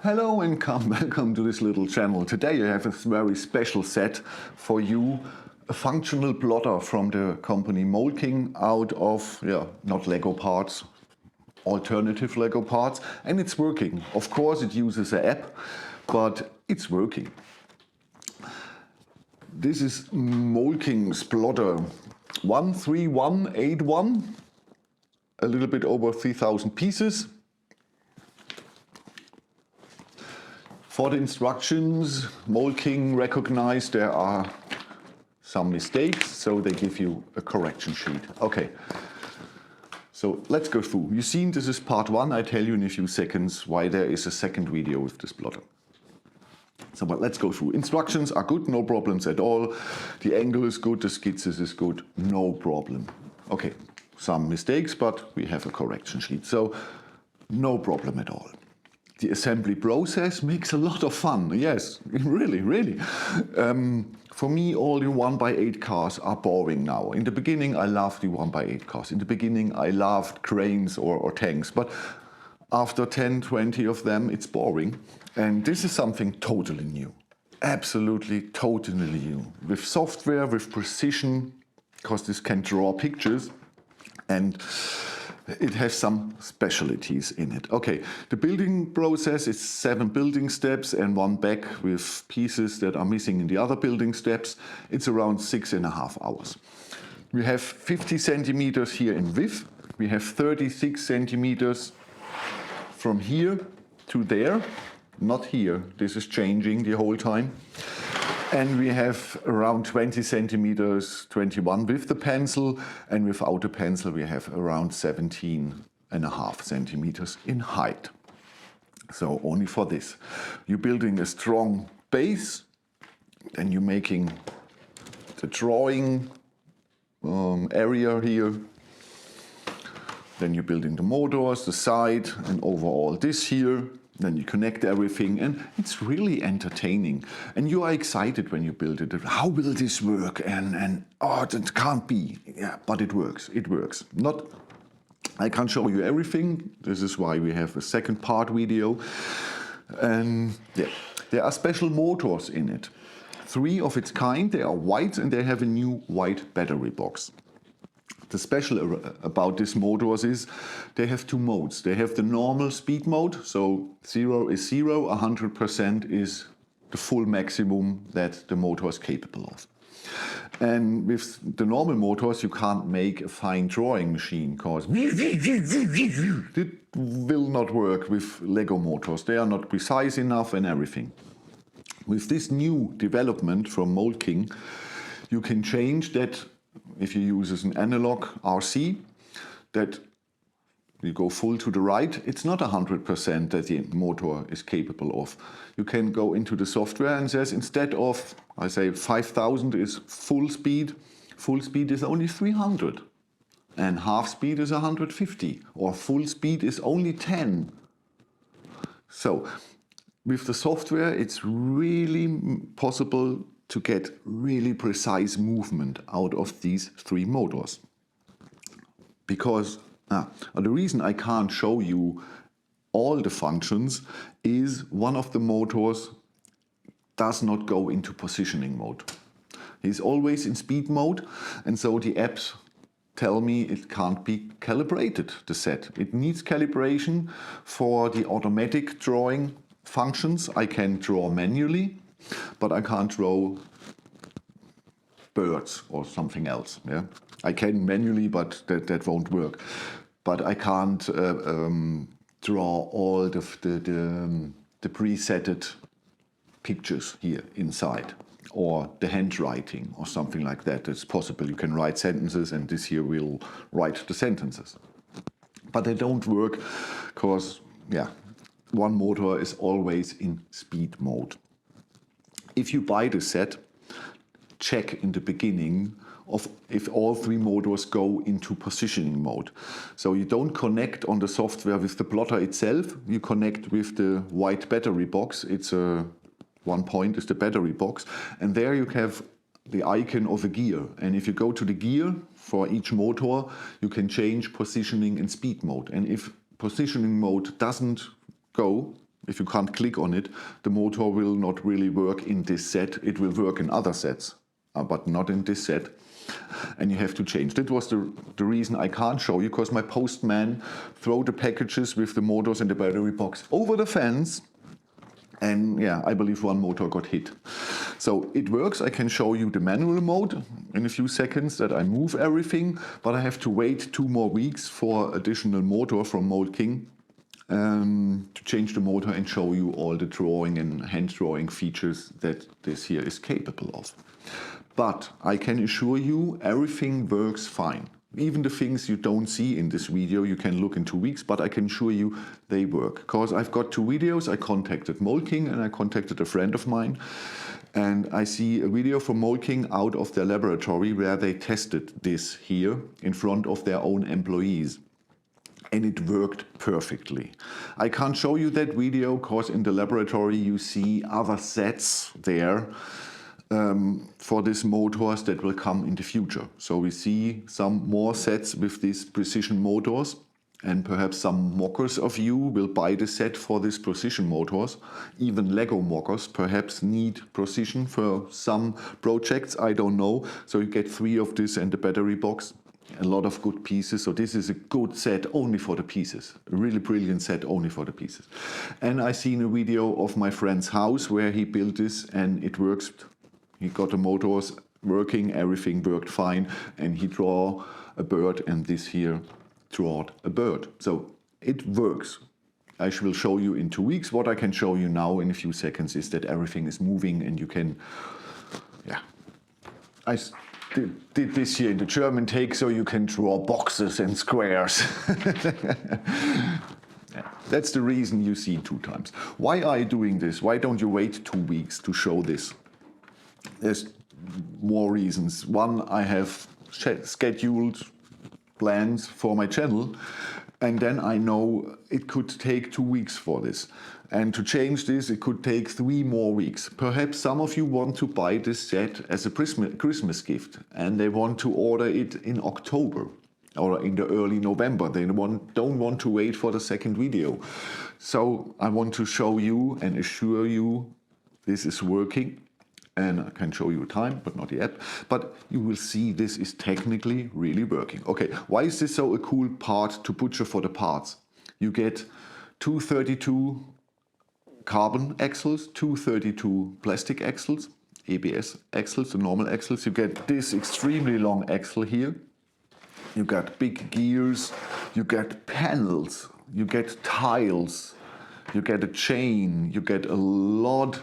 Hello and welcome to this little channel. Today I have a very special set for you, a functional plotter from the company Mould out of, not Lego parts, alternative Lego parts, and it's working. Of course it uses an app, but it's working. This is Mould plotter 13181, a little bit over 3,000 pieces. For the instructions, Mould recognized there are some mistakes, so they give you a correction sheet. Okay, so let's go through. You've seen this is part one. I tell you in a few seconds why there is a second video with this plotter. So but let's go through. Instructions are good, no problems at all. The angle is good, the sketches is good, no problem. Okay, some mistakes, but we have a correction sheet, so no problem at all. The assembly process makes a lot of fun, yes, really. For me, all the 1x8 cars are boring now. In the beginning, I loved the 1x8 cars. In the beginning, I loved cranes or tanks, but after 10, 20 of them, it's boring. And this is something totally new, absolutely totally new. With software, with precision, because this can draw pictures, and it has some specialties in it. Okay, the building process is 7 building steps and 1 bag with pieces that are missing in the other building steps. It's around 6.5 hours. We have 50 centimeters here in width. We have 36 centimeters from here to there. Not here, this is changing the whole time. And we have around 20 centimeters, 21 with the pencil, and without the pencil we have around 17.5 centimeters in height. So only for this. You're building a strong base, then you're making the drawing area here. Then you're building the motors, the side, and overall this here. Then you connect everything, and it's really entertaining. And you are excited when you build it. How will this work? And oh, it can't be. Yeah, but it works. It works. I can't show you everything. This is why we have a second part video. And yeah, There are special motors in it. 3 of its kind, they are white and they have a new white battery box. The special about these motors is they have 2 modes. They have the normal speed mode, so 0 is 0, 100% is the full maximum that the motor is capable of. And with the normal motors you can't make a fine drawing machine because it will not work with Lego motors. They are not precise enough and everything. With this new development from Mould King, you can change that. If you use an analog RC, that you go full to the right, it's not 100% that the motor is capable of. You can go into the software and says instead of, I say 5,000 is full speed is only 300. And half speed is 150, or full speed is only 10. So with the software, it's really possible to get really precise movement out of these 3 motors. Because the reason I can't show you all the functions is one of the motors does not go into positioning mode. He's always in speed mode, and so the apps tell me it can't be calibrated, the set. It needs calibration for the automatic drawing functions. I can draw manually, but I can't draw birds or something else. Yeah, I can manually, but that won't work. But I can't draw all the presetted pictures here inside, or the handwriting or something like that. It's possible. You can write sentences, and this here will write the sentences. But they don't work because, yeah, one motor is always in speed mode. If you buy the set, check in the beginning of if all 3 motors go into positioning mode. So you don't connect on the software with the plotter itself, you connect with the white battery box. It's one point is the battery box, and there you have the icon of a gear. And if you go to the gear for each motor, you can change positioning and speed mode. And if positioning mode doesn't go, if you can't click on it, the motor will not really work in this set. It will work in other sets, but not in this set. And you have to change. That was the reason I can't show you, because my postman threw the packages with the motors and the battery box over the fence. And yeah, I believe one motor got hit. So it works. I can show you the manual mode in a few seconds that I move everything, but I have to wait 2 more weeks for additional motor from Mould King to change the motor and show you all the drawing and hand drawing features that this here is capable of. But I can assure you everything works fine. Even the things you don't see in this video, you can look in 2 weeks, but I can assure you they work. Because I've got 2 videos. I contacted Mould King and I contacted a friend of mine. And I see a video from Mould King out of their laboratory where they tested this here in front of their own employees. And it worked perfectly. I can't show you that video because in the laboratory you see other sets there for these motors that will come in the future. So we see some more sets with these precision motors, and perhaps some mockers of you will buy the set for these precision motors. Even Lego mockers perhaps need precision for some projects, I don't know. So you get 3 of this and the battery box. A lot of good pieces. So this is a good set only for the pieces. A really brilliant set only for the pieces. And I seen a video of my friend's house where he built this and it works. He got the motors working, everything worked fine, and he draw a bird, and this here drawed a bird. So it works. I will show you in 2 weeks. What I can show you now in a few seconds is that everything is moving and you can, yeah. I did this here in the German take, so you can draw boxes and squares. Yeah, that's the reason you see 2 times. Why are you doing this? Why don't you wait 2 weeks to show this? There's more reasons. One, I have scheduled plans for my channel, and then I know it could take 2 weeks for this. And to change this, it could take 3 more weeks. Perhaps some of you want to buy this set as a Christmas gift, and they want to order it in October or in the early November. They don't want to wait for the second video. So I want to show you and assure you this is working. And I can show you a time, but not the app. But you will see this is technically really working. Okay, why is this so a cool part to butcher for the parts? You get 232 carbon axles, 232 plastic axles, ABS axles, the normal axles. You get this extremely long axle here. You got big gears, you get panels, you get tiles, you get a chain, you get a lot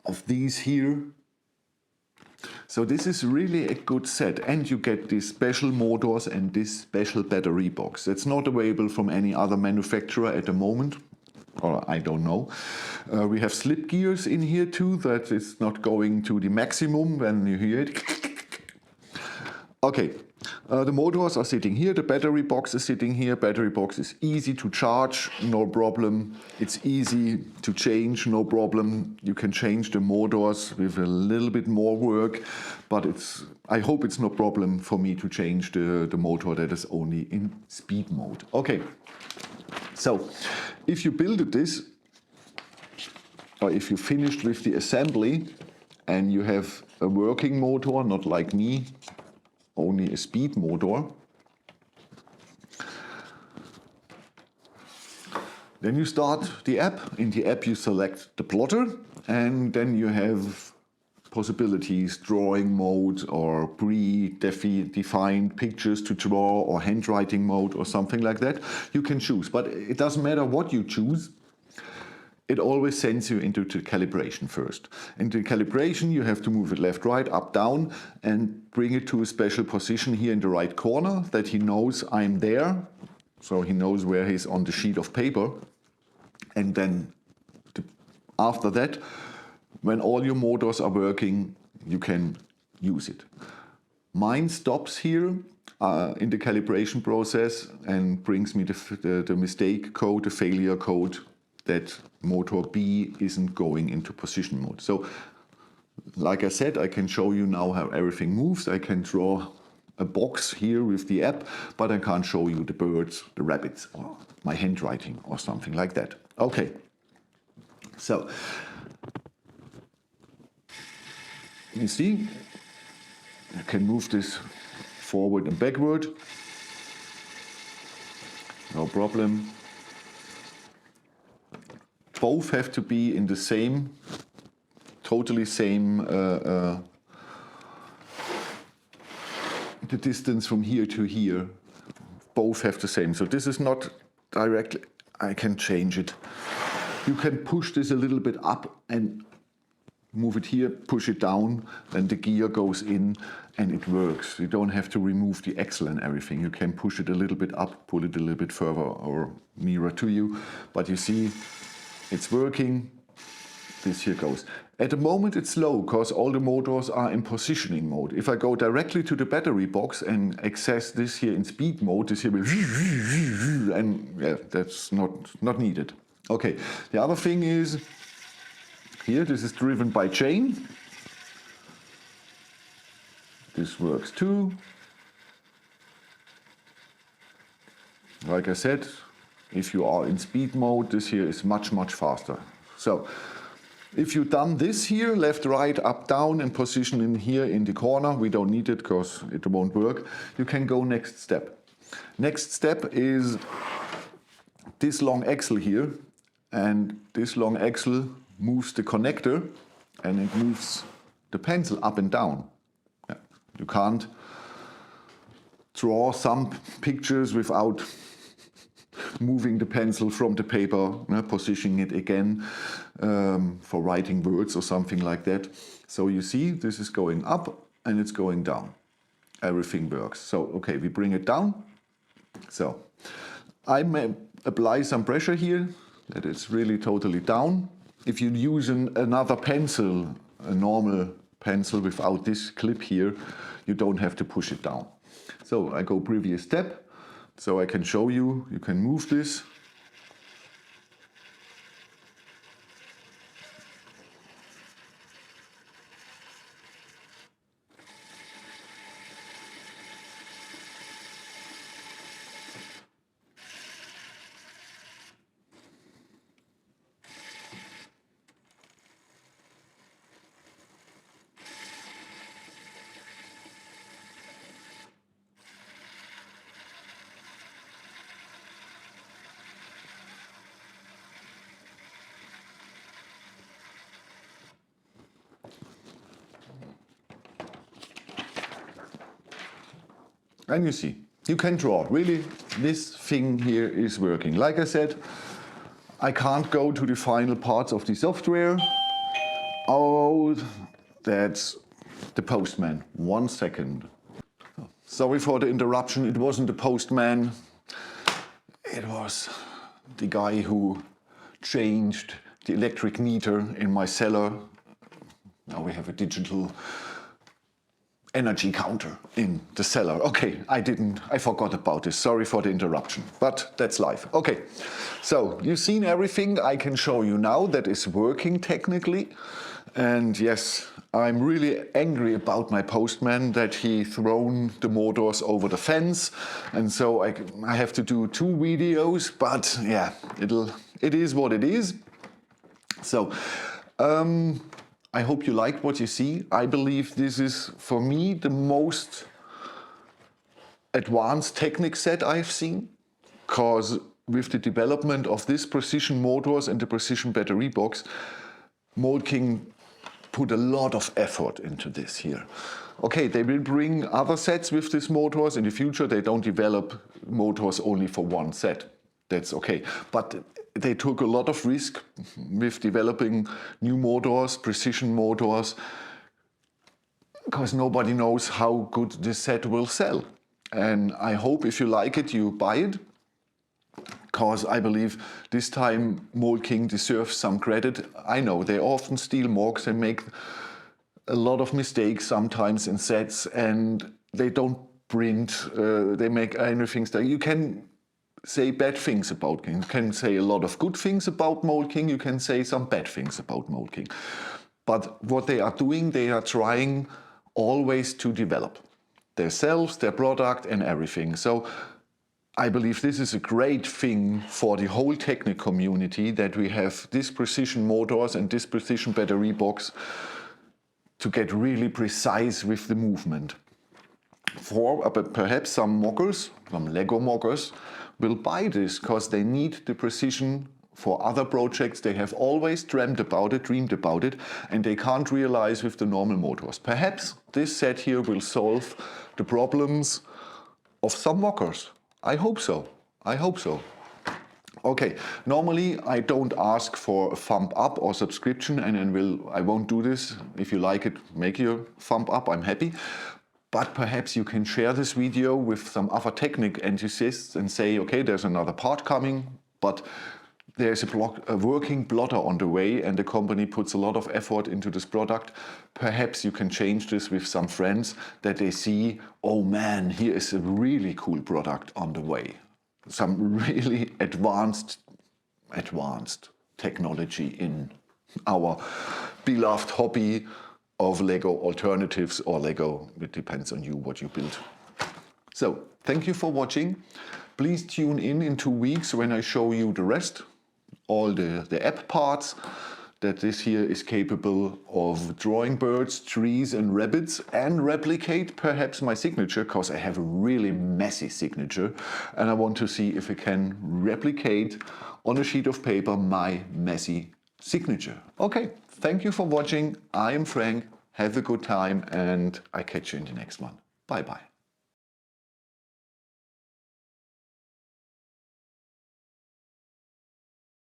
of these here. So this is really a good set, and you get these special motors and this special battery box. It's not available from any other manufacturer at the moment, or I don't know. We have slip gears in here too, that is not going to the maximum when you hear it. Okay, the motors are sitting here, the battery box is sitting here. Battery box is easy to charge, no problem. It's easy to change, no problem. You can change the motors with a little bit more work, but I hope it's no problem for me to change the motor that is only in speed mode. Okay, so if you build this, or if you finished with the assembly and you have a working motor, not like me, only a speed motor, then you start the app. In the app you select the plotter, and then you have possibilities, drawing mode or pre-defined pictures to draw, or handwriting mode or something like that. You can choose, but it doesn't matter what you choose. It always sends you into the calibration first. Into calibration you have to move it left, right, up, down, and bring it to a special position here in the right corner that he knows I'm there. So he knows where he's on the sheet of paper. And then after that, when all your motors are working, you can use it. Mine stops here in the calibration process and brings me the mistake code, the failure code, that motor B isn't going into position mode. So, like I said, I can show you now how everything moves. I can draw a box here with the app, but I can't show you the birds, the rabbits, or my handwriting or something like that. Okay, so you see, I can move this forward and backward, no problem. Both have to be in the same, totally same, the distance from here to here. Both have the same. So this is not directly, I can change it. You can push this a little bit up and move it here, push it down, then the gear goes in and it works. You don't have to remove the axle and everything. You can push it a little bit up, pull it a little bit further or nearer to you. But you see, it's working. This here goes. At the moment it's slow because all the motors are in positioning mode. If I go directly to the battery box and access this here in speed mode, this here will and yeah, that's not needed. Okay, the other thing is here, this is driven by chain. This works too. Like I said, if you are in speed mode, this here is much faster. So if you've done this here, left, right, up, down, and position in here in the corner, we don't need it because it won't work. You can go next step. Next step is this long axle here, and this long axle moves the connector and it moves the pencil up and down. Yeah. You can't draw some pictures without moving the pencil from the paper, positioning it again for writing words or something like that. So you see, this is going up and it's going down. Everything works. So, okay, we bring it down. So I may apply some pressure here, that it's really totally down. If you use another pencil, a normal pencil without this clip here, you don't have to push it down. So I go previous step. So I can show you, you can move this. And you see, you can draw. Really, this thing here is working. Like I said, I can't go to the final parts of the software. Oh, that's the postman. 1 second. Sorry for the interruption. It wasn't the postman. It was the guy who changed the electric meter in my cellar. Now we have a digital energy counter in the cellar. Okay, I forgot about this. Sorry for the interruption, but that's life. Okay, so you've seen everything I can show you now that is working technically. And yes, I'm really angry about my postman that he thrown the motors over the fence. And so I have to do 2 videos, but yeah, it is what it is. So, I hope you liked what you see. I believe this is, for me, the most advanced technic set I've seen, because with the development of this precision motors and the precision battery box, Mould King put a lot of effort into this here. Okay, they will bring other sets with these motors. In the future, they don't develop motors only for one set. That's okay. But they took a lot of risk with developing new motors, precision motors, because nobody knows how good this set will sell. And I hope if you like it, you buy it, because I believe this time Mould King deserves some credit. I know they often steal marks and make a lot of mistakes sometimes in sets, and they don't print, they make anything. You can say bad things about King. You can say a lot of good things about Mould King. You can say some bad things about Mould King. But what they are doing, they are trying always to develop themselves, their product and everything. So I believe this is a great thing for the whole technic community, that we have this precision motors and this precision battery box to get really precise with the movement. But perhaps some mockers, some Lego mockers, will buy this because they need the precision for other projects. They have always dreamed about it, and they can't realize with the normal motors. Perhaps this set here will solve the problems of some mockers. I hope so. I hope so. Okay, normally I don't ask for a thumb up or subscription, and I won't do this. If you like it, make your thumb up, I'm happy. But perhaps you can share this video with some other technic enthusiasts and say, okay, there's another part coming, but there's a working plotter on the way, and the company puts a lot of effort into this product. Perhaps you can change this with some friends, that they see, oh man, here is a really cool product on the way. Some really advanced technology in our beloved hobby of Lego alternatives, or Lego, it depends on you what you build. So, thank you for watching. Please tune in 2 weeks when I show you the rest, all the app parts, that this here is capable of drawing birds, trees and rabbits, and replicate perhaps my signature, because I have a really messy signature and I want to see if it can replicate on a sheet of paper my messy signature. Okay, thank you for watching. I am Frank. Have a good time, and I catch you in the next one. Bye bye.